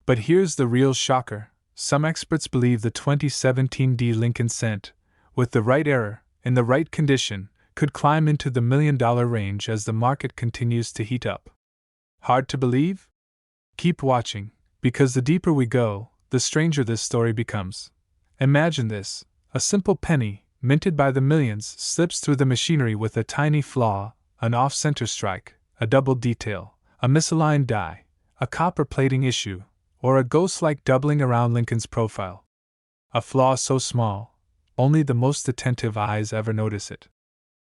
But here's the real shocker. Some experts believe the 2017 Lincoln Cent, with the right error, in the right condition, could climb into the $1 million range as the market continues to heat up. Hard to believe? Keep watching, because the deeper we go, the stranger this story becomes. Imagine this: a simple penny, minted by the millions, slips through the machinery with a tiny flaw, an off-center strike, a double detail, a misaligned die, a copper plating issue, or a ghost-like doubling around Lincoln's profile. A flaw so small, only the most attentive eyes ever notice it.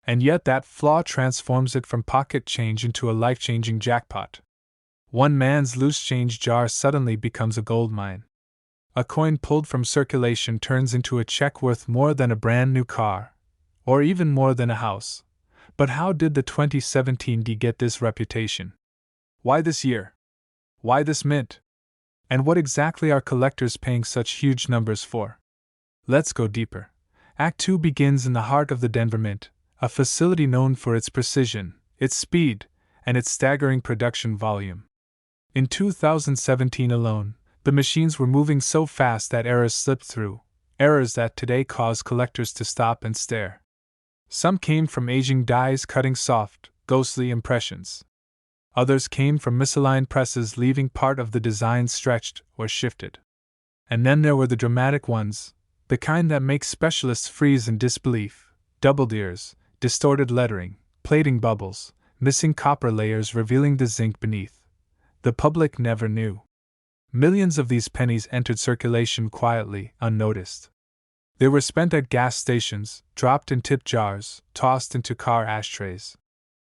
And yet that flaw transforms it from pocket change into a life-changing jackpot. One man's loose change jar suddenly becomes a gold mine. A coin pulled from circulation turns into a check worth more than a brand new car, or even more than a house. But how did the 2017 get this reputation? Why this year? Why this mint? And what exactly are collectors paying such huge numbers for? Let's go deeper. Act 2 begins in the heart of the Denver Mint, a facility known for its precision, its speed, and its staggering production volume. In 2017 alone, the machines were moving so fast that errors slipped through, errors that today cause collectors to stop and stare. Some came from aging dies cutting soft, ghostly impressions. Others came from misaligned presses leaving part of the design stretched or shifted. And then there were the dramatic ones, the kind that make specialists freeze in disbelief: doubled ears, distorted lettering, plating bubbles, missing copper layers revealing the zinc beneath. The public never knew. Millions of these pennies entered circulation quietly, unnoticed. They were spent at gas stations, dropped in tip jars, tossed into car ashtrays.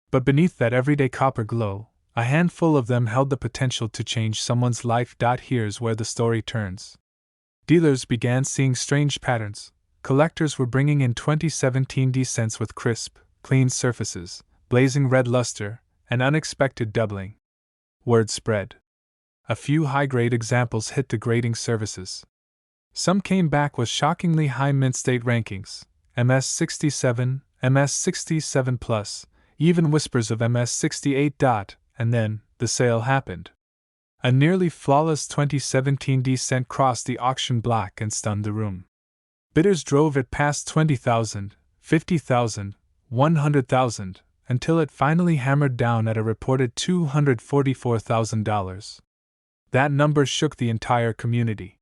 But beneath that everyday copper glow, a handful of them held the potential to change someone's life. Here's where the story turns. Dealers began seeing strange patterns. Collectors were bringing in 2017 cents with crisp, clean surfaces, blazing red luster, and unexpected doubling. Word spread. A few high-grade examples hit the grading services. Some came back with shockingly high mint state rankings: MS 67, MS 67 plus, even whispers of MS 68. And then, the sale happened. A nearly flawless 2017 cent crossed the auction block and stunned the room. Bidders drove it past 20,000, 50,000, 100,000, until it finally hammered down at a reported $244,000. That number shook the entire community.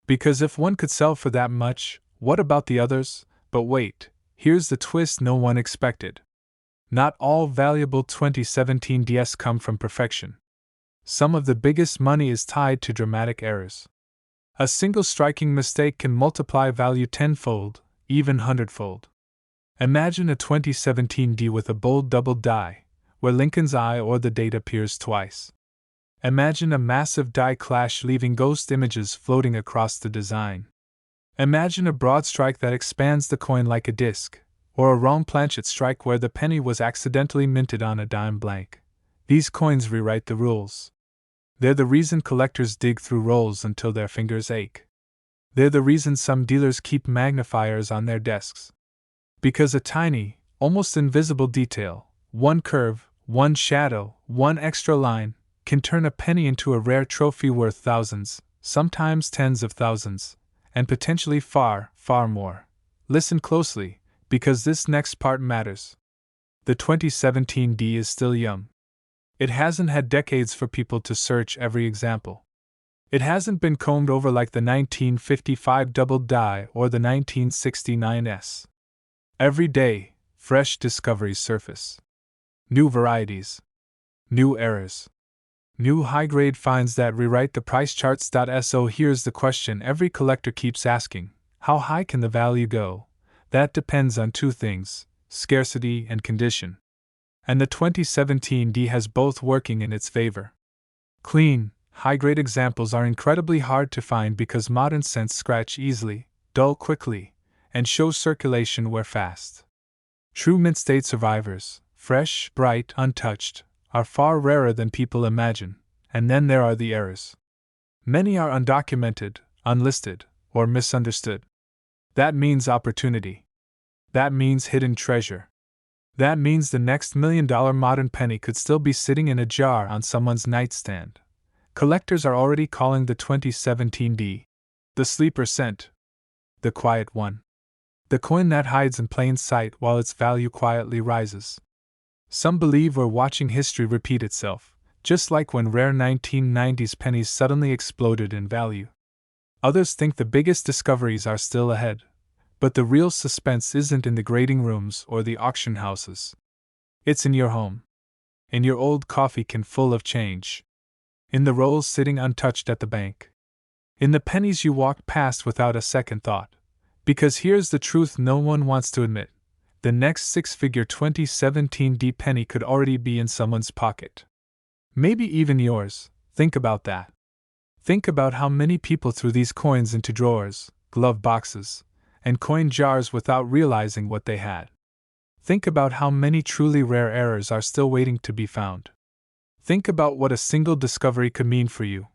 Because if one could sell for that much, what about the others? But wait, here's the twist no one expected. Not all valuable 2017 DS come from perfection. Some of the biggest money is tied to dramatic errors. A single striking mistake can multiply value tenfold, even hundredfold. Imagine a 2017 D with a bold double die, where Lincoln's eye or the date appears twice. Imagine a massive die clash leaving ghost images floating across the design. Imagine a broad strike that expands the coin like a disc, or a wrong planchet strike where the penny was accidentally minted on a dime blank. These coins rewrite the rules. They're the reason collectors dig through rolls until their fingers ache. They're the reason some dealers keep magnifiers on their desks. Because a tiny, almost invisible detail, one curve, one shadow, one extra line, can turn a penny into a rare trophy worth thousands, sometimes tens of thousands, and potentially far, far more. Listen closely, because this next part matters. The 2017 D is still young. It hasn't had decades for people to search every example. It hasn't been combed over like the 1955 double die or the 1969 S. Every day, fresh discoveries surface. New varieties. New errors. New high-grade finds that rewrite the price charts. So here's the question every collector keeps asking: how high can the value go? That depends on two things: scarcity and condition. And the 2017 D has both working in its favor. Clean, high-grade examples are incredibly hard to find because modern cents scratch easily, dull quickly, and show circulation wear fast. True mint state survivors, fresh, bright, untouched, are far rarer than people imagine. And then there are the errors. Many are undocumented, unlisted, or misunderstood. That means opportunity. That means hidden treasure. That means the next $1 million modern penny could still be sitting in a jar on someone's nightstand. Collectors are already calling the 2017D the sleeper cent, the quiet one, the coin that hides in plain sight while its value quietly rises. Some believe we're watching history repeat itself, just like when rare 1990s pennies suddenly exploded in value. Others think the biggest discoveries are still ahead, but the real suspense isn't in the grading rooms or the auction houses. It's in your home, in your old coffee can full of change, in the rolls sitting untouched at the bank, in the pennies you walked past without a second thought. Because here's the truth no one wants to admit: the next six-figure 2017D penny could already be in someone's pocket. Maybe even yours. Think about that. Think about how many people threw these coins into drawers, glove boxes, and coin jars without realizing what they had. Think about how many truly rare errors are still waiting to be found. Think about what a single discovery could mean for you.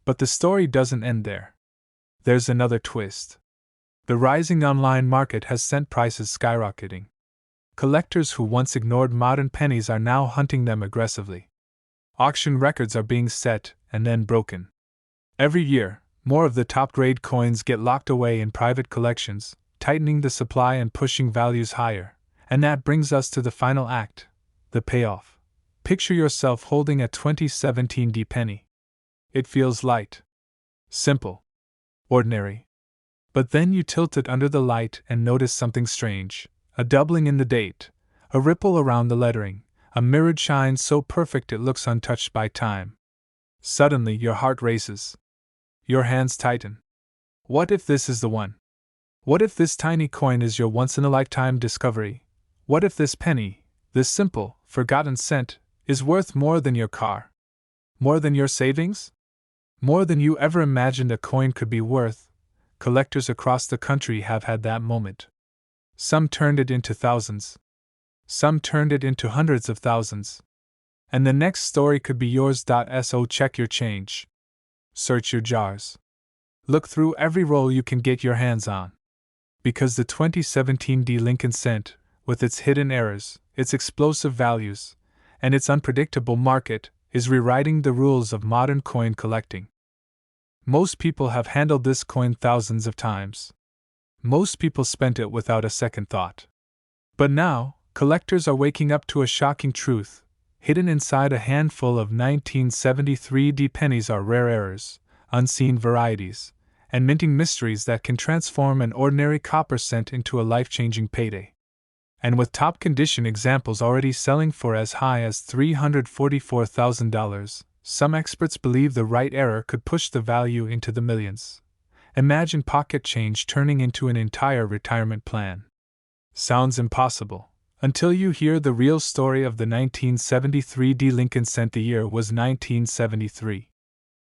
But the story doesn't end there. There's another twist. The rising online market has sent prices skyrocketing. Collectors who once ignored modern pennies are now hunting them aggressively. Auction records are being set and then broken. Every year, more of the top-grade coins get locked away in private collections, tightening the supply and pushing values higher. And that brings us to the final act, the payoff. Picture yourself holding a 2017D penny. It feels light, simple, ordinary. But then you tilt it under the light and notice something strange: a doubling in the date, a ripple around the lettering, a mirrored shine so perfect it looks untouched by time. Suddenly your heart races. Your hands tighten. What if this is the one? What if this tiny coin is your once-in-a-lifetime discovery? What if this penny, this simple, forgotten cent, is worth more than your car? More than your savings? More than you ever imagined a coin could be worth? Collectors across the country have had that moment. Some turned it into thousands. Some turned it into hundreds of thousands. And the next story could be yours. So check your change. Search your jars. Look through every roll you can get your hands on. Because the 2017D Lincoln cent, with its hidden errors, its explosive values, and its unpredictable market, is rewriting the rules of modern coin collecting. Most people have handled this coin thousands of times. Most people spent it without a second thought. But now, collectors are waking up to a shocking truth. Hidden inside a handful of 1973D pennies are rare errors, unseen varieties, and minting mysteries that can transform an ordinary copper cent into a life-changing payday. And with top-condition examples already selling for as high as $344,000, some experts believe the right error could push the value into the millions. Imagine pocket change turning into an entire retirement plan. Sounds impossible, until you hear the real story of the 1973D Lincoln cent. The year was 1973.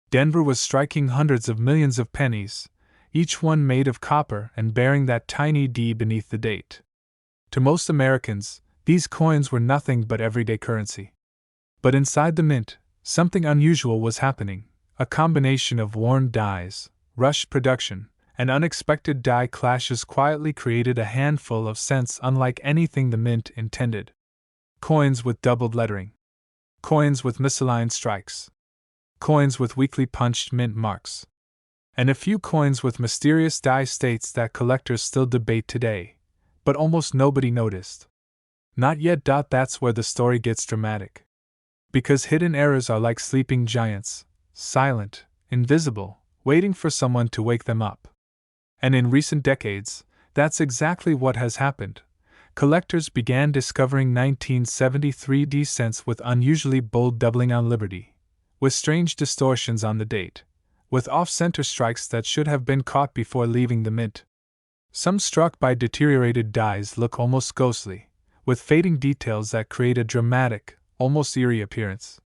Denver was striking hundreds of millions of pennies, each one made of copper and bearing that tiny D beneath the date. To most Americans, these coins were nothing but everyday currency. But inside the mint, something unusual was happening. A combination of worn dies, rushed production, and unexpected die clashes quietly created a handful of cents unlike anything the mint intended. Coins with doubled lettering. Coins with misaligned strikes. Coins with weakly punched mint marks. And a few coins with mysterious die states that collectors still debate today, but almost nobody noticed. Not yet. That's where the story gets dramatic. Because hidden errors are like sleeping giants, silent, invisible, waiting for someone to wake them up. And in recent decades, that's exactly what has happened. Collectors began discovering 1973D cents with unusually bold doubling on Liberty, with strange distortions on the date, with off-center strikes that should have been caught before leaving the mint. Some struck by deteriorated dies look almost ghostly, with fading details that create a dramatic, almost eerie appearance.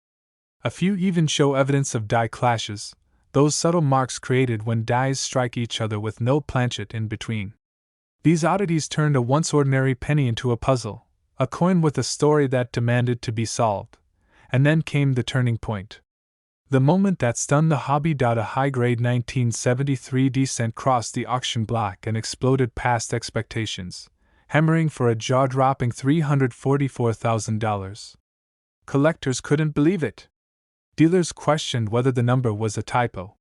A few even show evidence of die clashes, those subtle marks created when dies strike each other with no planchet in between. These oddities turned a once ordinary penny into a puzzle, a coin with a story that demanded to be solved. And then came the turning point. The moment that stunned the hobby. A high-grade 1973D cent crossed the auction block and exploded past expectations, hammering for a jaw-dropping $344,000. Collectors couldn't believe it. Dealers questioned whether the number was a typo.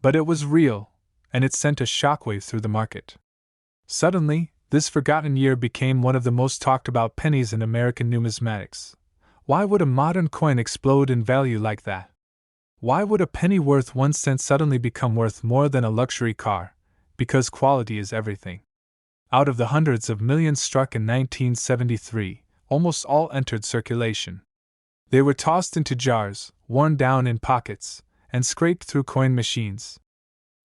But it was real, and it sent a shockwave through the market. Suddenly, this forgotten year became one of the most talked about pennies in American numismatics. Why would a modern coin explode in value like that? Why would a penny worth 1 cent suddenly become worth more than a luxury car? Because quality is everything. Out of the hundreds of millions struck in 1973, almost all entered circulation. They were tossed into jars, worn down in pockets, and scraped through coin machines.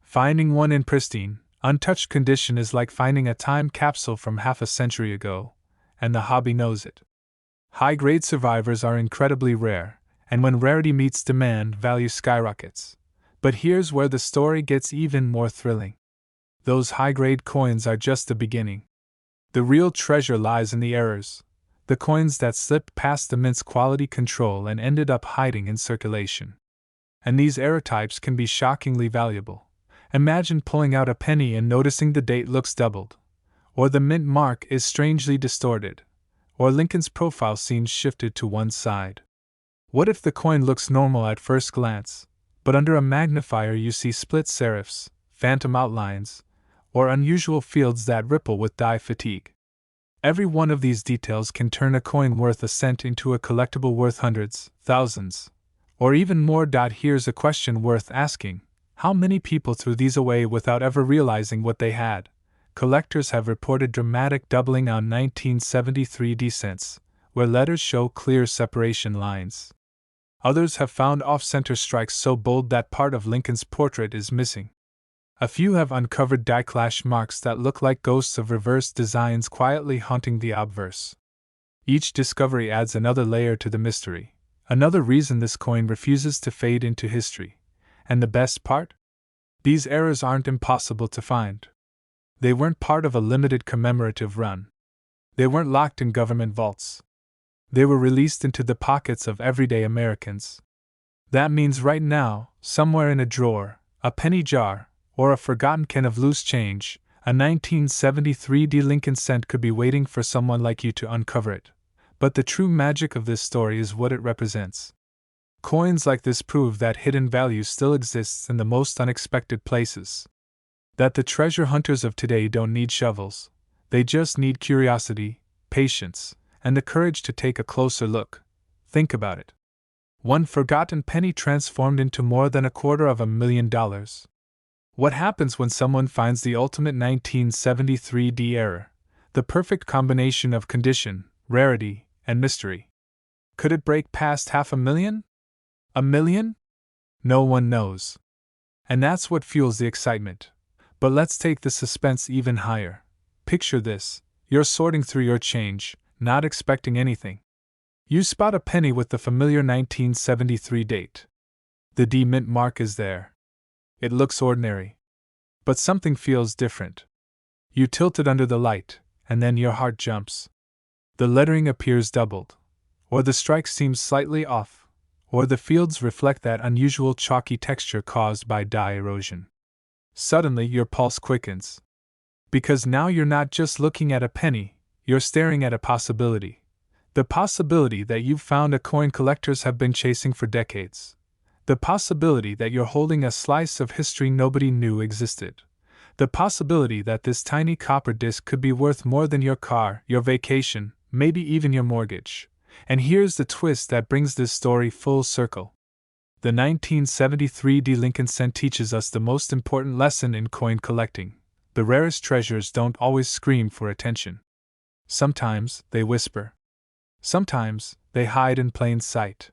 Finding one in pristine, untouched condition is like finding a time capsule from half a century ago, and the hobby knows it. High-grade survivors are incredibly rare, and when rarity meets demand, value skyrockets. But here's where the story gets even more thrilling. Those high-grade coins are just the beginning. The real treasure lies in the errors, the coins that slipped past the mint's quality control and ended up hiding in circulation. And these error types can be shockingly valuable. Imagine pulling out a penny and noticing the date looks doubled, or the mint mark is strangely distorted, or Lincoln's profile seems shifted to one side. What if the coin looks normal at first glance, but under a magnifier you see split serifs, phantom outlines, or unusual fields that ripple with dye fatigue? Every one of these details can turn a coin worth a cent into a collectible worth hundreds, thousands, or even more. Here's a question worth asking. How many people threw these away without ever realizing what they had? Collectors have reported dramatic doubling on 1973 cents, where letters show clear separation lines. Others have found off-center strikes so bold that part of Lincoln's portrait is missing. A few have uncovered die-clash marks that look like ghosts of reversed designs quietly haunting the obverse. Each discovery adds another layer to the mystery, another reason this coin refuses to fade into history. And the best part? These errors aren't impossible to find. They weren't part of a limited commemorative run. They weren't locked in government vaults. They were released into the pockets of everyday Americans. That means right now, somewhere in a drawer, a penny jar, or a forgotten can of loose change, a 1973 Lincoln cent could be waiting for someone like you to uncover it. But the true magic of this story is what it represents. Coins like this prove that hidden value still exists in the most unexpected places. That the treasure hunters of today don't need shovels, they just need curiosity, patience, and the courage to take a closer look. Think about it. One forgotten penny transformed into more than $250,000. What happens when someone finds the ultimate 1973 error, the perfect combination of condition, rarity, and mystery? Could it break past $500,000? $1 million? No one knows. And that's what fuels the excitement. But let's take the suspense even higher. Picture this: you're sorting through your change, not expecting anything. You spot a penny with the familiar 1973 date. The D mint mark is there. It looks ordinary. But something feels different. You tilt it under the light, and then your heart jumps. The lettering appears doubled, or the strike seems slightly off, or the fields reflect that unusual chalky texture caused by dye erosion. Suddenly your pulse quickens. Because now you're not just looking at a penny, you're staring at a possibility. The possibility that you've found a coin collectors have been chasing for decades. The possibility that you're holding a slice of history nobody knew existed. The possibility that this tiny copper disc could be worth more than your car, your vacation, maybe even your mortgage. And here's the twist that brings this story full circle. The 1973 Lincoln cent teaches us the most important lesson in coin collecting. The rarest treasures don't always scream for attention. Sometimes they whisper. Sometimes they hide in plain sight.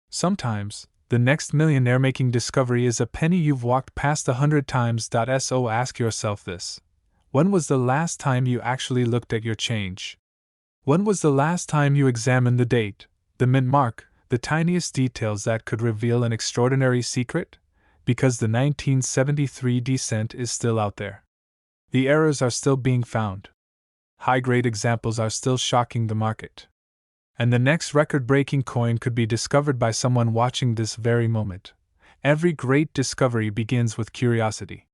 Sometimes the next millionaire-making discovery is a penny you've walked past 100 times. So ask yourself this: when was the last time you actually looked at your change? When was the last time you examined the date, the mint mark, the tiniest details that could reveal an extraordinary secret? Because the 1973 cent is still out there. The errors are still being found. High-grade examples are still shocking the market. And the next record-breaking coin could be discovered by someone watching this very moment. Every great discovery begins with curiosity.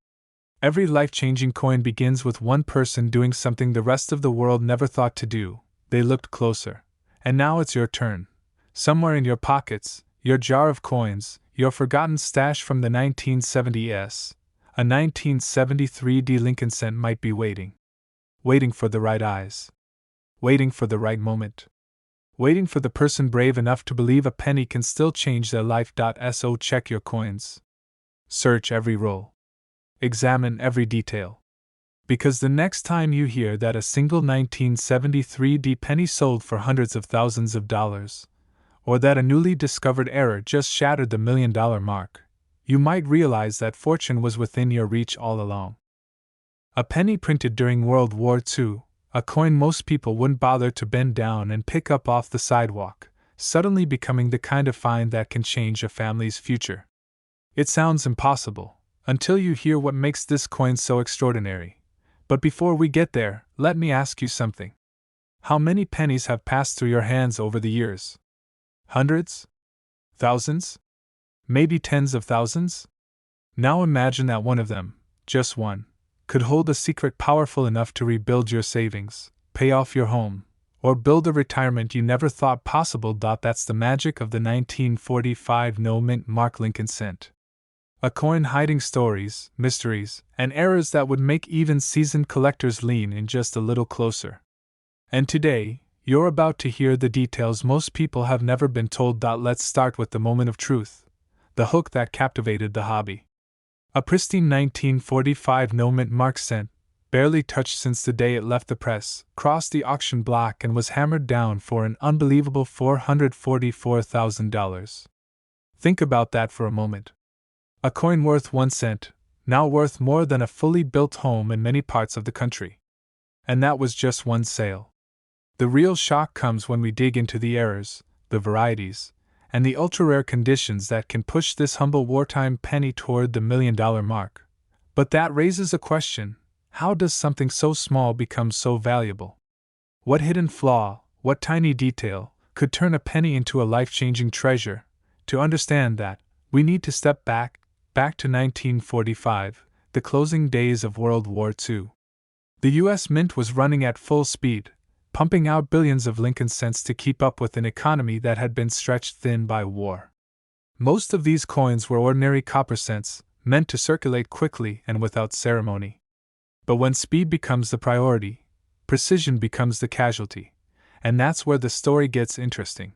Every life-changing coin begins with one person doing something the rest of the world never thought to do. They looked closer. And now it's your turn. Somewhere in your pockets, your jar of coins, your forgotten stash from the 1970s, a 1973 Lincoln cent might be waiting. Waiting for the right eyes. Waiting for the right moment. Waiting for the person brave enough to believe a penny can still change their life. So check your coins. Search every roll. Examine every detail. Because the next time you hear that a single 1973 penny sold for hundreds of thousands of dollars, or that a newly discovered error just shattered the $1 million mark, you might realize that fortune was within your reach all along. A penny printed during World War II, a coin most people wouldn't bother to bend down and pick up off the sidewalk, suddenly becoming the kind of find that can change a family's future. It sounds impossible, until you hear what makes this coin so extraordinary. But before we get there, let me ask you something. How many pennies have passed through your hands over the years? Hundreds? Thousands? Maybe tens of thousands? Now imagine that one of them, just one, could hold a secret powerful enough to rebuild your savings, pay off your home, or build a retirement you never thought possible. That's the magic of the 1945 no-mint mark Lincoln cent. A coin hiding stories, mysteries, and errors that would make even seasoned collectors lean in just a little closer. And today, you're about to hear the details most people have never been told. Let's start with the moment of truth, the hook that captivated the hobby. A pristine 1945 no-mint mark cent, barely touched since the day it left the press, crossed the auction block and was hammered down for an unbelievable $444,000. Think about that for a moment. A coin worth 1 cent, now worth more than a fully built home in many parts of the country. And that was just one sale. The real shock comes when we dig into the errors, the varieties, and the ultra-rare conditions that can push this humble wartime penny toward the $1 million mark. But that raises a question: how does something so small become so valuable? What hidden flaw, what tiny detail, could turn a penny into a life-changing treasure? To understand that, we need to step back to 1945, the closing days of World War II. The U.S. Mint was running at full speed, pumping out billions of Lincoln cents to keep up with an economy that had been stretched thin by war. Most of these coins were ordinary copper cents, meant to circulate quickly and without ceremony. But when speed becomes the priority, precision becomes the casualty, and that's where the story gets interesting.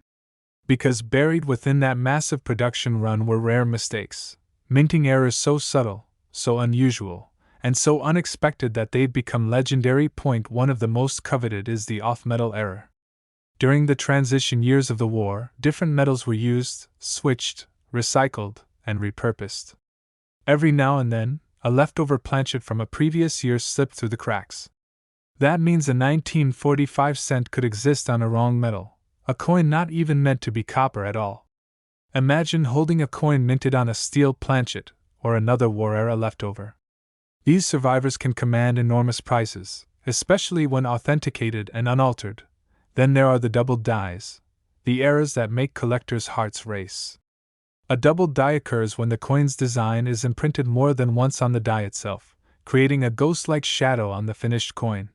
Because buried within that massive production run were rare mistakes, minting errors so subtle, so unusual, and so unexpected that they've become legendary. Point one of the most coveted is the off-metal error. During the transition years of the war, different metals were used, switched, recycled, and repurposed. Every now and then, a leftover planchet from a previous year slipped through the cracks. That means a 1945 cent could exist on a wrong metal, a coin not even meant to be copper at all. Imagine holding a coin minted on a steel planchet, or another war-era leftover. These survivors can command enormous prices, especially when authenticated and unaltered. Then there are the doubled dies, the errors that make collectors' hearts race. A doubled die occurs when the coin's design is imprinted more than once on the die itself, creating a ghost-like shadow on the finished coin.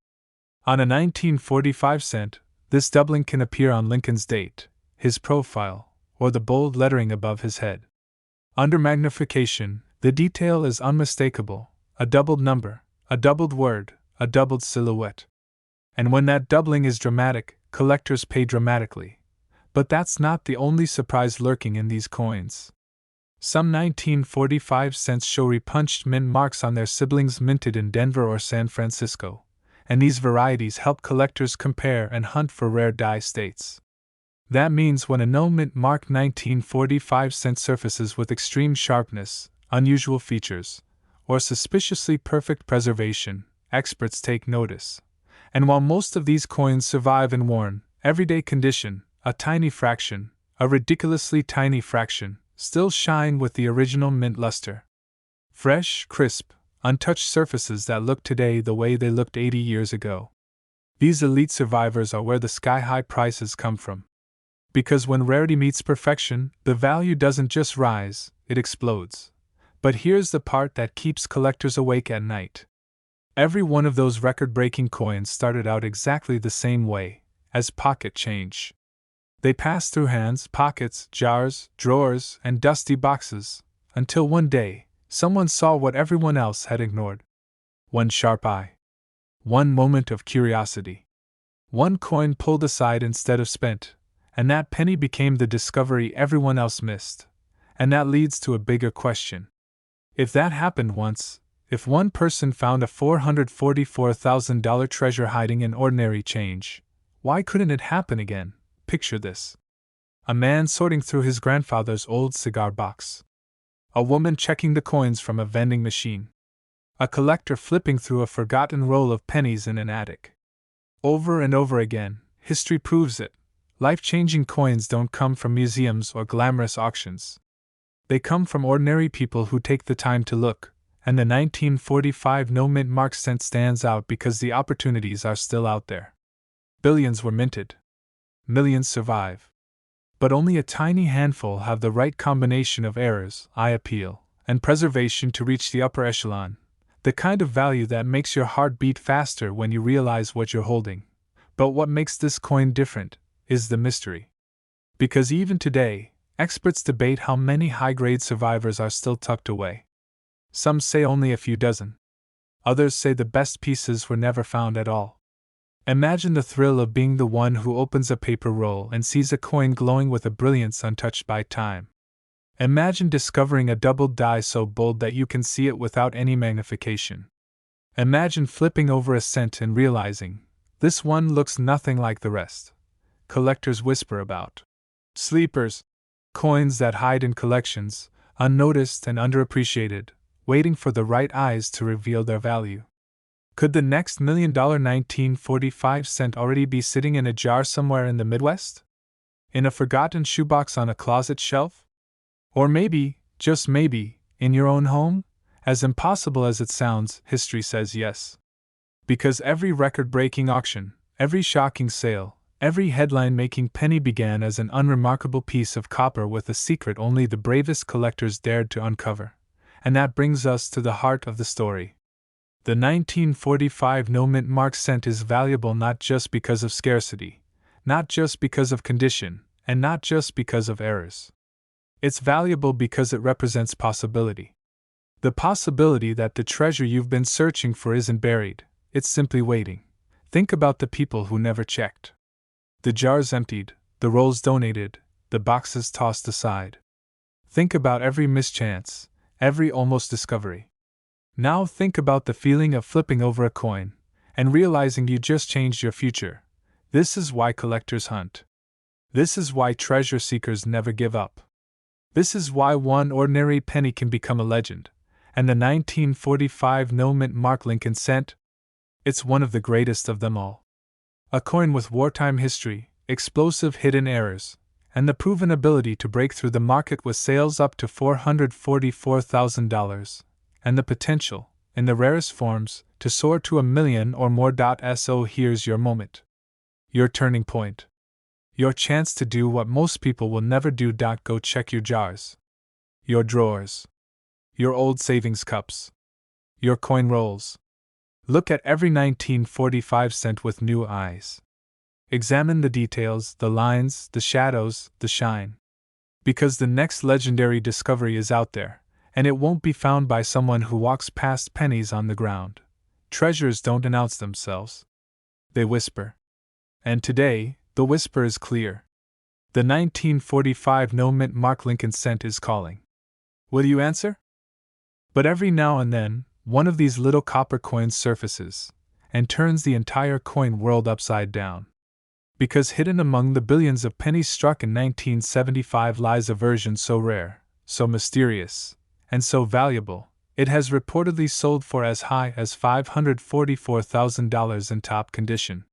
On a 1945 cent, this doubling can appear on Lincoln's date, his profile, or the bold lettering above his head. Under magnification, the detail is unmistakable: a doubled number, a doubled word, a doubled silhouette. And when that doubling is dramatic, collectors pay dramatically. But that's not the only surprise lurking in these coins. Some 1945 cents show repunched mint marks on their siblings minted in Denver or San Francisco, and these varieties help collectors compare and hunt for rare die states. That means when a no-mint mark 1945 cent surfaces with extreme sharpness, unusual features, or suspiciously perfect preservation, experts take notice. And while most of these coins survive in worn, everyday condition, a tiny fraction, a ridiculously tiny fraction, still shine with the original mint luster. Fresh, crisp, untouched surfaces that look today the way they looked 80 years ago. These elite survivors are where the sky-high prices come from. Because when rarity meets perfection, the value doesn't just rise, it explodes. But here's the part that keeps collectors awake at night. Every one of those record-breaking coins started out exactly the same way, as pocket change. They passed through hands, pockets, jars, drawers, and dusty boxes, until one day, someone saw what everyone else had ignored. One sharp eye. One moment of curiosity. One coin pulled aside instead of spent, and that penny became the discovery everyone else missed. And that leads to a bigger question. If that happened once, if one person found a $444,000 treasure hiding in ordinary change, why couldn't it happen again? Picture this. A man sorting through his grandfather's old cigar box. A woman checking the coins from a vending machine. A collector flipping through a forgotten roll of pennies in an attic. Over and over again, history proves it. Life-changing coins don't come from museums or glamorous auctions. They come from ordinary people who take the time to look, and the 1945 no-mint mark cent stands out because the opportunities are still out there. Billions were minted. Millions survive. But only a tiny handful have the right combination of errors, eye appeal, and preservation to reach the upper echelon, the kind of value that makes your heart beat faster when you realize what you're holding. But what makes this coin different is the mystery. Because even today, experts debate how many high-grade survivors are still tucked away. Some say only a few dozen. Others say the best pieces were never found at all. Imagine the thrill of being the one who opens a paper roll and sees a coin glowing with a brilliance untouched by time. Imagine discovering a doubled die so bold that you can see it without any magnification. Imagine flipping over a cent and realizing, this one looks nothing like the rest. Collectors whisper about sleepers, coins that hide in collections, unnoticed and underappreciated, waiting for the right eyes to reveal their value. Could the next $1 million 1945 cent already be sitting in a jar somewhere in the Midwest? In a forgotten shoebox on a closet shelf? Or maybe, just maybe, in your own home? As impossible as it sounds, history says yes. Because every record-breaking auction, every shocking sale, every headline-making penny began as an unremarkable piece of copper with a secret only the bravest collectors dared to uncover. And that brings us to the heart of the story. The 1945 no-mint mark cent is valuable not just because of scarcity, not just because of condition, and not just because of errors. It's valuable because it represents possibility. The possibility that the treasure you've been searching for isn't buried, it's simply waiting. Think about the people who never checked. The jars emptied, the rolls donated, the boxes tossed aside. Think about every mischance, every almost discovery. Now think about the feeling of flipping over a coin and realizing you just changed your future. This is why collectors hunt. This is why treasure seekers never give up. This is why one ordinary penny can become a legend, and the 1945 no-mint mark Lincoln cent? It's one of the greatest of them all. A coin with wartime history, explosive hidden errors, and the proven ability to break through the market with sales up to $444,000, and the potential, in the rarest forms, to soar to $1 million or more. So here's your moment. Your turning point. Your chance to do what most people will never do. Go check your jars, your drawers, your old savings cups, your coin rolls. Look at every 1945 cent with new eyes. Examine the details, the lines, the shadows, the shine. Because the next legendary discovery is out there, and it won't be found by someone who walks past pennies on the ground. Treasures don't announce themselves. They whisper. And today, the whisper is clear. The 1945 no-mint mark Lincoln cent is calling. Will you answer? But every now and then, one of these little copper coins surfaces and turns the entire coin world upside down. Because hidden among the billions of pennies struck in 1975 lies a version so rare, so mysterious, and so valuable, it has reportedly sold for as high as $544,000 in top condition.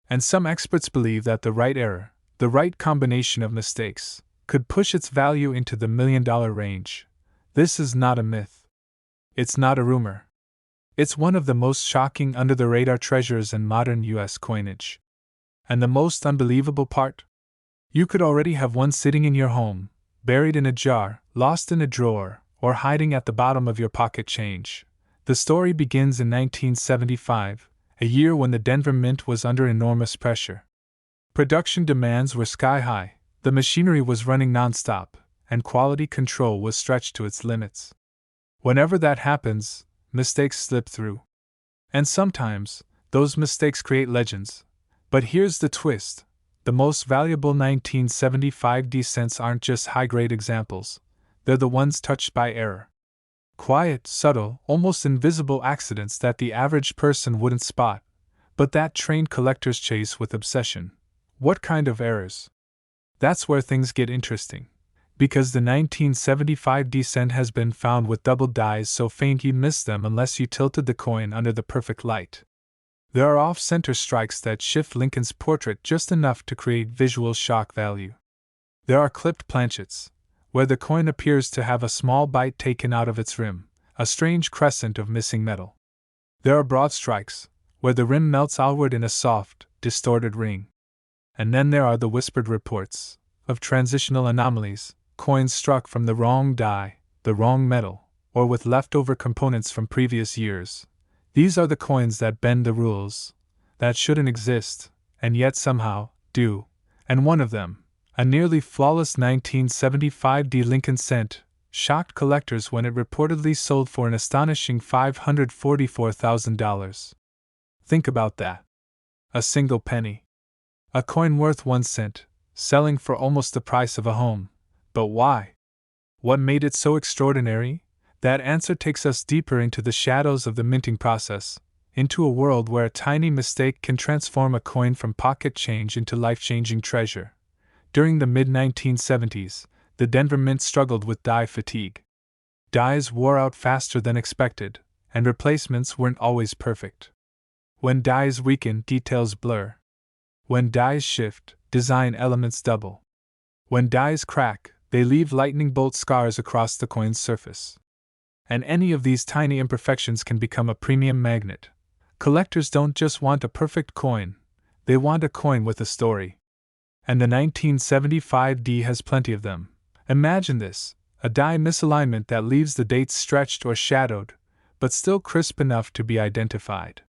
And some experts believe that the right error, the right combination of mistakes, could push its value into the $1 million range. This is not a myth. It's not a rumor. It's one of the most shocking under-the-radar treasures in modern U.S. coinage. And the most unbelievable part? You could already have one sitting in your home, buried in a jar, lost in a drawer, or hiding at the bottom of your pocket change. The story begins in 1975, a year when the Denver Mint was under enormous pressure. Production demands were sky high, the machinery was running non-stop, and quality control was stretched to its limits. Whenever that happens, mistakes slip through. And sometimes, those mistakes create legends. But here's the twist. The most valuable 1975 cents aren't just high-grade examples, they're the ones touched by error. Quiet, subtle, almost invisible accidents that the average person wouldn't spot, but that trained collectors chase with obsession. What kind of errors? That's where things get interesting. Because the 1975 cent has been found with double dies so faint you'd miss them unless you tilted the coin under the perfect light. There are off-center strikes that shift Lincoln's portrait just enough to create visual shock value. There are clipped planchets, where the coin appears to have a small bite taken out of its rim, a strange crescent of missing metal. There are broad strikes, where the rim melts outward in a soft, distorted ring. And then there are the whispered reports of transitional anomalies, coins struck from the wrong die, the wrong metal, or with leftover components from previous years. These are the coins that bend the rules, that shouldn't exist, and yet somehow do. And one of them, a nearly flawless 1975 Lincoln cent, shocked collectors when it reportedly sold for an astonishing $544,000. Think about that. A single penny. A coin worth 1 cent, selling for almost the price of a home. But why? What made it so extraordinary? That answer takes us deeper into the shadows of the minting process, into a world where a tiny mistake can transform a coin from pocket change into life-changing treasure. During the mid-1970s, the Denver Mint struggled with die fatigue. Dies wore out faster than expected, and replacements weren't always perfect. When dies weaken, details blur. When dies shift, design elements double. When dies crack, they leave lightning bolt scars across the coin's surface. And any of these tiny imperfections can become a premium magnet. Collectors don't just want a perfect coin, they want a coin with a story. And the 1975 has plenty of them. Imagine this, a die misalignment that leaves the dates stretched or shadowed, but still crisp enough to be identified.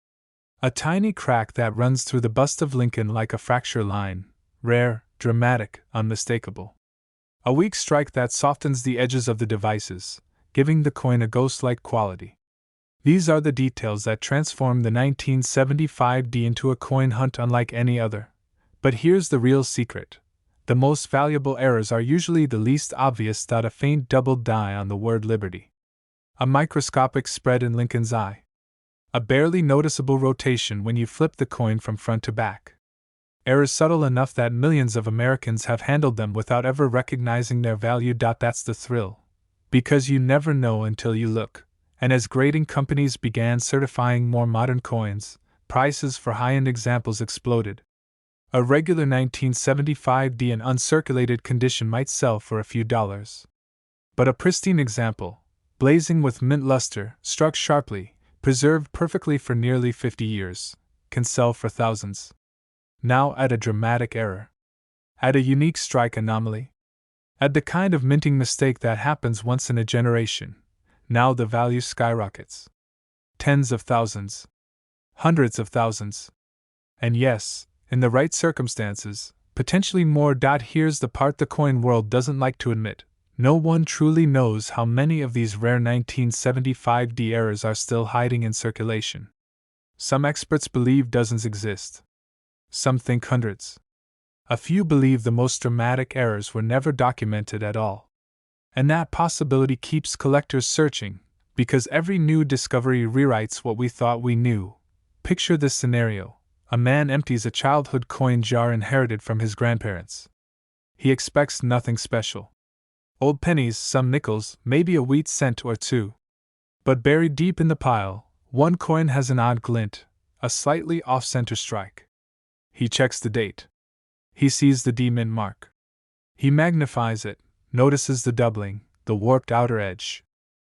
A tiny crack that runs through the bust of Lincoln like a fracture line, rare, dramatic, unmistakable. A weak strike that softens the edges of the devices, giving the coin a ghost-like quality. These are the details that transform the 1975 into a coin hunt unlike any other. But here's the real secret. The most valuable errors are usually the least obvious. A faint double die on the word Liberty. A microscopic spread in Lincoln's eye. A barely noticeable rotation when you flip the coin from front to back. Errors subtle enough that millions of Americans have handled them without ever recognizing their value. That's the thrill. Because you never know until you look. And as grading companies began certifying more modern coins, prices for high-end examples exploded. A regular 1975 in uncirculated condition might sell for a few dollars. But a pristine example, blazing with mint luster, struck sharply, preserved perfectly for nearly 50 years, can sell for thousands. Now add a dramatic error. Add a unique strike anomaly. Add the kind of minting mistake that happens once in a generation. Now the value skyrockets. Tens of thousands. Hundreds of thousands. And yes, in the right circumstances, potentially more. Here's the part the coin world doesn't like to admit. No one truly knows how many of these rare 1975 errors are still hiding in circulation. Some experts believe dozens exist. Some think hundreds. A few believe the most dramatic errors were never documented at all. And that possibility keeps collectors searching, because every new discovery rewrites what we thought we knew. Picture this scenario. A man empties a childhood coin jar inherited from his grandparents. He expects nothing special. Old pennies, some nickels, maybe a wheat cent or two. But buried deep in the pile, one coin has an odd glint, a slightly off-center strike. He checks the date. He sees the D-mint mark. He magnifies it, notices the doubling, the warped outer edge.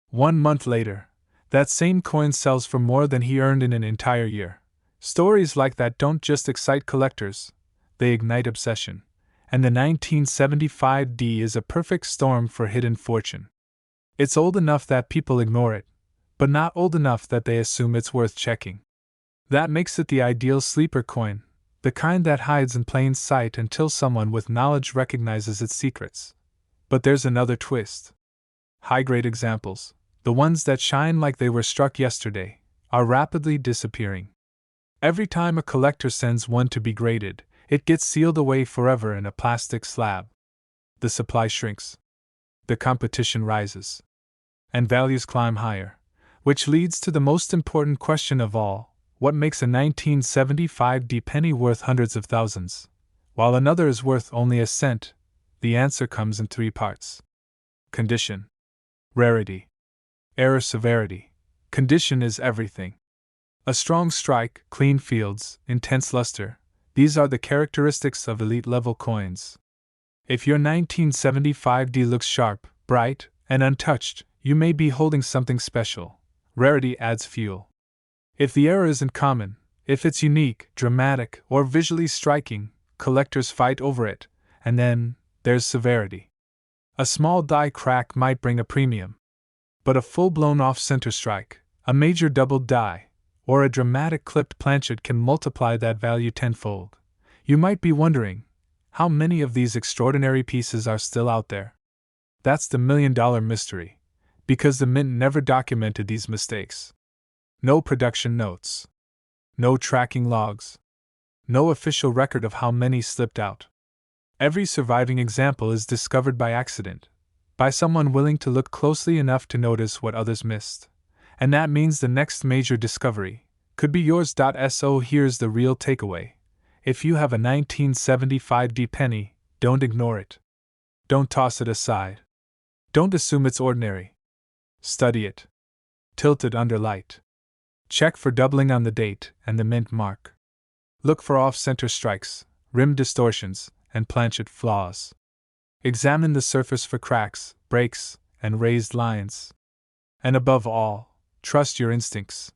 1 month later, that same coin sells for more than he earned in an entire year. Stories like that don't just excite collectors, they ignite obsession. And the 1975 is a perfect storm for hidden fortune. It's old enough that people ignore it, but not old enough that they assume it's worth checking. That makes it the ideal sleeper coin, the kind that hides in plain sight until someone with knowledge recognizes its secrets. But there's another twist. High-grade examples, the ones that shine like they were struck yesterday, are rapidly disappearing. Every time a collector sends one to be graded, it gets sealed away forever in a plastic slab. The supply shrinks. The competition rises. And values climb higher, which leads to the most important question of all: what makes a 1975 penny worth hundreds of thousands, while another is worth only a cent? The answer comes in three parts: condition, rarity, error severity. Condition is everything. A strong strike, clean fields, intense luster, these are the characteristics of elite-level coins. If your 1975 looks sharp, bright, and untouched, you may be holding something special. Rarity adds fuel. If the error isn't common, if it's unique, dramatic, or visually striking, collectors fight over it. And then, there's severity. A small die crack might bring a premium. But a full-blown off-center strike, a major doubled die, or a dramatic clipped planchet can multiply that value tenfold. You might be wondering, how many of these extraordinary pieces are still out there? That's the million-dollar mystery, because the mint never documented these mistakes. No production notes. No tracking logs. No official record of how many slipped out. Every surviving example is discovered by accident, by someone willing to look closely enough to notice what others missed. And that means the next major discovery could be yours. So here's the real takeaway. If you have a 1975 penny, don't ignore it. Don't toss it aside. Don't assume it's ordinary. Study it. Tilt it under light. Check for doubling on the date and the mint mark. Look for off-center strikes, rim distortions, and planchet flaws. Examine the surface for cracks, breaks, and raised lines. And above all, trust your instincts.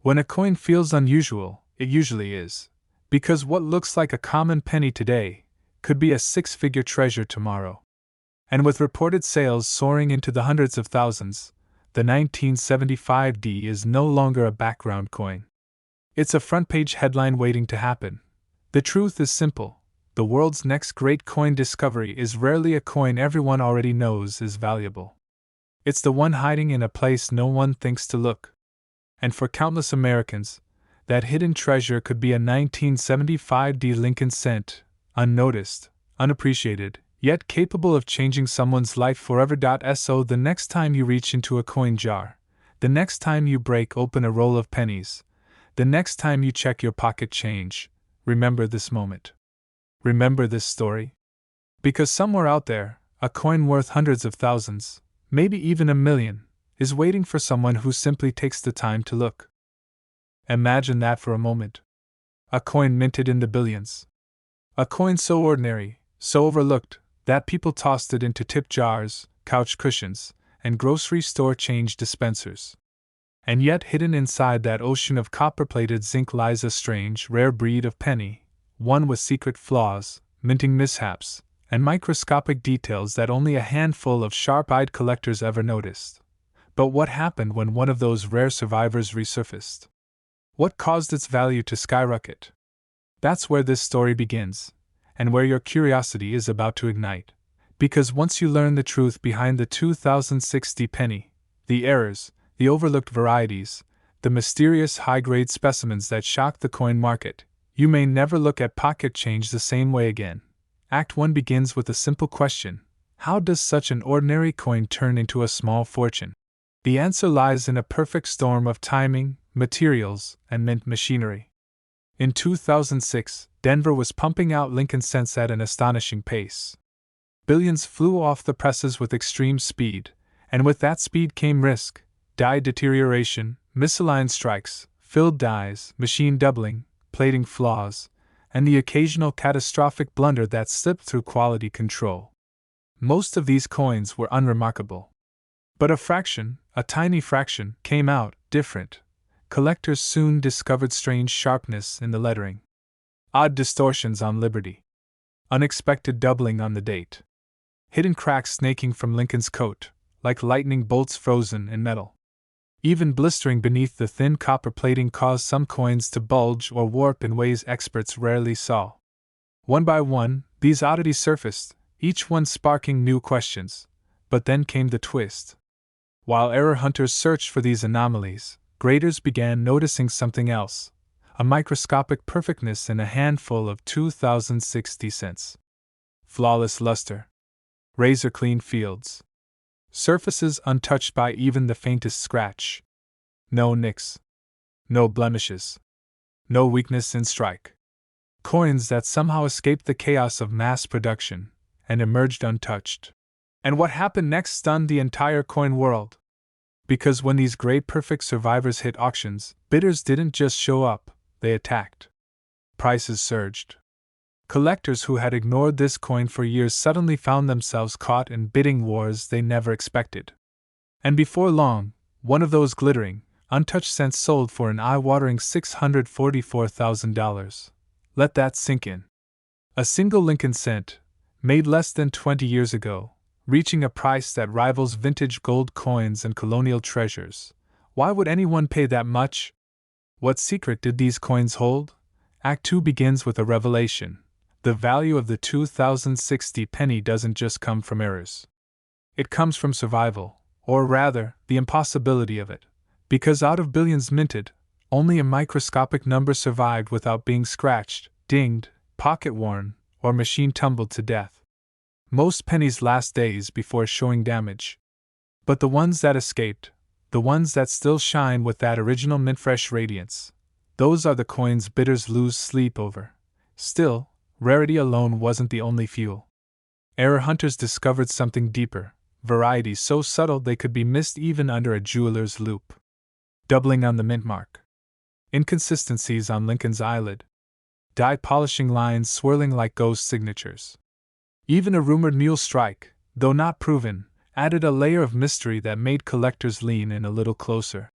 When a coin feels unusual, it usually is, because what looks like a common penny today could be a six-figure treasure tomorrow. And with reported sales soaring into the hundreds of thousands, the 1975 is no longer a background coin. It's a front-page headline waiting to happen. The truth is simple: the world's next great coin discovery is rarely a coin everyone already knows is valuable. It's the one hiding in a place no one thinks to look. And for countless Americans, that hidden treasure could be a 1975 Lincoln cent, unnoticed, unappreciated, yet capable of changing someone's life forever. So the next time you reach into a coin jar, the next time you break open a roll of pennies, the next time you check your pocket change, remember this moment. Remember this story. Because somewhere out there, a coin worth hundreds of thousands, maybe even a million, is waiting for someone who simply takes the time to look. Imagine that for a moment. A coin minted in the billions. A coin so ordinary, so overlooked, that people tossed it into tip jars, couch cushions, and grocery store change dispensers. And yet hidden inside that ocean of copper-plated zinc lies a strange, rare breed of penny, one with secret flaws, minting mishaps, and microscopic details that only a handful of sharp-eyed collectors ever noticed. But what happened when one of those rare survivors resurfaced? What caused its value to skyrocket? That's where this story begins, and where your curiosity is about to ignite. Because once you learn the truth behind the 2006 penny, the errors, the overlooked varieties, the mysterious high-grade specimens that shocked the coin market, you may never look at pocket change the same way again. Act 1 begins with a simple question: how does such an ordinary coin turn into a small fortune? The answer lies in a perfect storm of timing, materials, and mint machinery. In 2006, Denver was pumping out Lincoln cents at an astonishing pace. Billions flew off the presses with extreme speed, and with that speed came risk, die deterioration, misaligned strikes, filled dies, machine doubling, plating flaws, and the occasional catastrophic blunder that slipped through quality control. Most of these coins were unremarkable. But a fraction, a tiny fraction, came out different. Collectors soon discovered strange sharpness in the lettering, odd distortions on Liberty, unexpected doubling on the date, hidden cracks snaking from Lincoln's coat, like lightning bolts frozen in metal. Even blistering beneath the thin copper plating caused some coins to bulge or warp in ways experts rarely saw. One by one, these oddities surfaced, each one sparking new questions. But then came the twist. While error hunters searched for these anomalies, graders began noticing something else: a microscopic perfectness in a handful of 2060 cents. Flawless luster. Razor-clean fields. Surfaces untouched by even the faintest scratch. No nicks. No blemishes. No weakness in strike. Coins that somehow escaped the chaos of mass production and emerged untouched. And what happened next stunned the entire coin world. Because when these grade-perfect survivors hit auctions, bidders didn't just show up, they attacked. Prices surged. Collectors who had ignored this coin for years suddenly found themselves caught in bidding wars they never expected. And before long, one of those glittering, untouched cents sold for an eye-watering $644,000. Let that sink in. A single Lincoln cent, made less than 20 years ago, reaching a price that rivals vintage gold coins and colonial treasures. Why would anyone pay that much? What secret did these coins hold? Act 2 begins with a revelation. The value of the 2060 penny doesn't just come from errors. It comes from survival, or rather, the impossibility of it. Because out of billions minted, only a microscopic number survived without being scratched, dinged, pocket-worn, or machine-tumbled to death. Most pennies last days before showing damage. But the ones that escaped, the ones that still shine with that original mint-fresh radiance, those are the coins bidders lose sleep over. Still, rarity alone wasn't the only fuel. Error hunters discovered something deeper, varieties so subtle they could be missed even under a jeweler's loupe. Doubling on the mint mark. Inconsistencies on Lincoln's eyelid. Die-polishing lines swirling like ghost signatures. Even a rumored mule strike, though not proven, added a layer of mystery that made collectors lean in a little closer.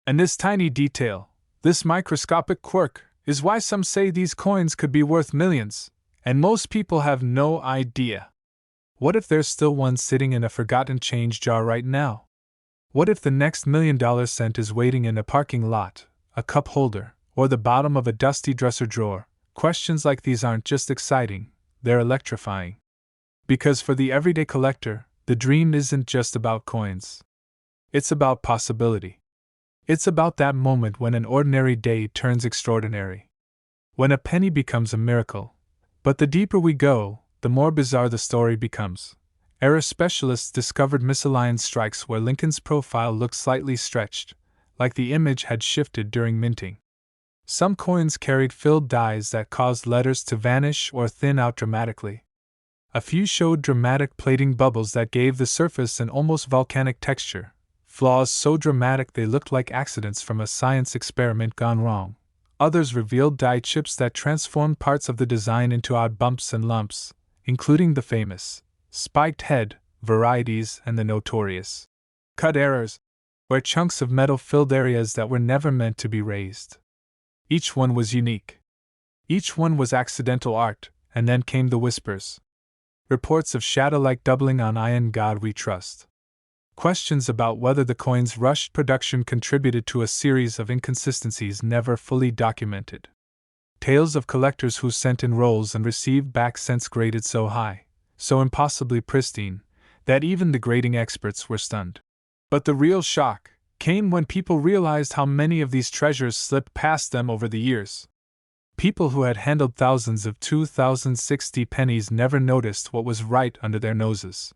And this tiny detail, this microscopic quirk, is why some say these coins could be worth millions, and most people have no idea. What if there's still one sitting in a forgotten change jar right now? What if the next $1 million cent is waiting in a parking lot, a cup holder, or the bottom of a dusty dresser drawer? Questions like these aren't just exciting, they're electrifying. Because for the everyday collector, the dream isn't just about coins. It's about possibility. It's about that moment when an ordinary day turns extraordinary. When a penny becomes a miracle. But the deeper we go, the more bizarre the story becomes. Error specialists discovered misaligned strikes where Lincoln's profile looked slightly stretched, like the image had shifted during minting. Some coins carried filled dies that caused letters to vanish or thin out dramatically. A few showed dramatic plating bubbles that gave the surface an almost volcanic texture, flaws so dramatic they looked like accidents from a science experiment gone wrong. Others revealed die chips that transformed parts of the design into odd bumps and lumps, including the famous spiked head varieties and the notorious cut errors, where chunks of metal filled areas that were never meant to be raised. Each one was unique. Each one was accidental art, and then came the whispers. Reports of shadow-like doubling on "In God We Trust." Questions about whether the coin's rushed production contributed to a series of inconsistencies never fully documented. Tales of collectors who sent in rolls and received back cents graded so high, so impossibly pristine, that even the grading experts were stunned. But the real shock came when people realized how many of these treasures slipped past them over the years. People who had handled thousands of 2060 pennies never noticed what was right under their noses.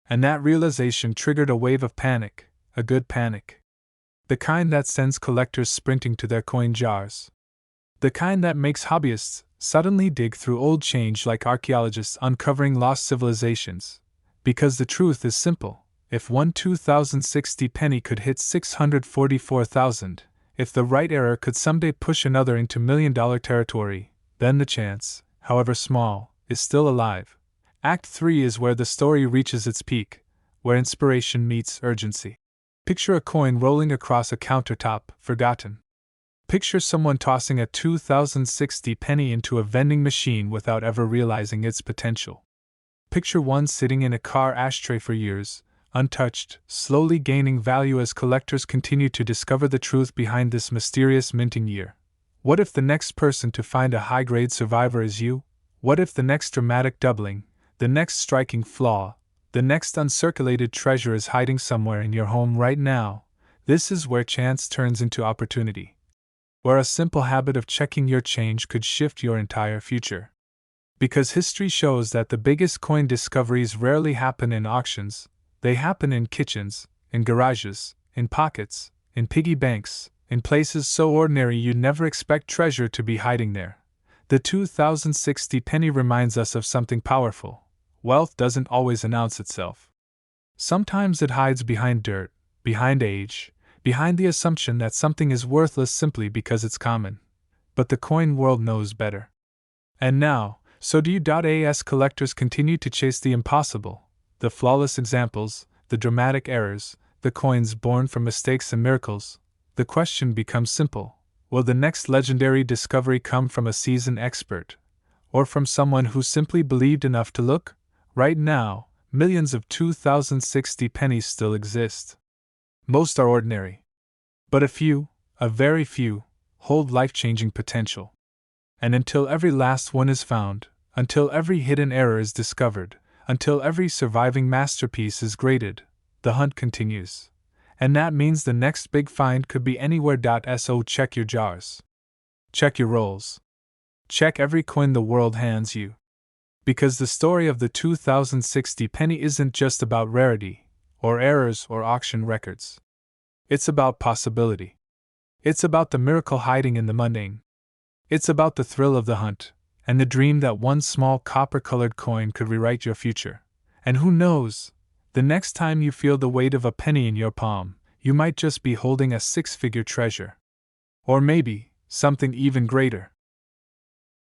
And that realization triggered a wave of panic, a good panic. The kind that sends collectors sprinting to their coin jars. The kind that makes hobbyists suddenly dig through old change like archaeologists uncovering lost civilizations. Because the truth is simple: if one 2060 penny could hit 644,000, if the right error could someday push another into $1 million territory, then the chance, however small, is still alive. Act 3 is where the story reaches its peak, where inspiration meets urgency. Picture a coin rolling across a countertop, forgotten. Picture someone tossing a 2060 penny into a vending machine without ever realizing its potential. Picture one sitting in a car ashtray for years, untouched, slowly gaining value as collectors continue to discover the truth behind this mysterious minting year. What if the next person to find a high-grade survivor is you? What if the next dramatic doubling, the next striking flaw, the next uncirculated treasure is hiding somewhere in your home right now? This is where chance turns into opportunity. Where a simple habit of checking your change could shift your entire future. Because history shows that the biggest coin discoveries rarely happen in auctions, they happen in kitchens, in garages, in pockets, in piggy banks, in places so ordinary you'd never expect treasure to be hiding there. The 2060 penny reminds us of something powerful. Wealth doesn't always announce itself. Sometimes it hides behind dirt, behind age, behind the assumption that something is worthless simply because it's common. But the coin world knows better. And now, so do you? As collectors continue to chase the impossible, the flawless examples, the dramatic errors, the coins born from mistakes and miracles, the question becomes simple. Will the next legendary discovery come from a seasoned expert, or from someone who simply believed enough to look? Right now, millions of 2060 pennies still exist. Most are ordinary. But a few, a very few, hold life-changing potential. And until every last one is found, until every hidden error is discovered, until every surviving masterpiece is graded, the hunt continues. And that means the next big find could be anywhere. So check your jars. Check your rolls. Check every coin the world hands you. Because the story of the 2060 penny isn't just about rarity, or errors, or auction records. It's about possibility. It's about the miracle hiding in the mundane. It's about the thrill of the hunt, and the dream that one small copper-colored coin could rewrite your future. And who knows? The next time you feel the weight of a penny in your palm, you might just be holding a six-figure treasure. Or maybe, something even greater.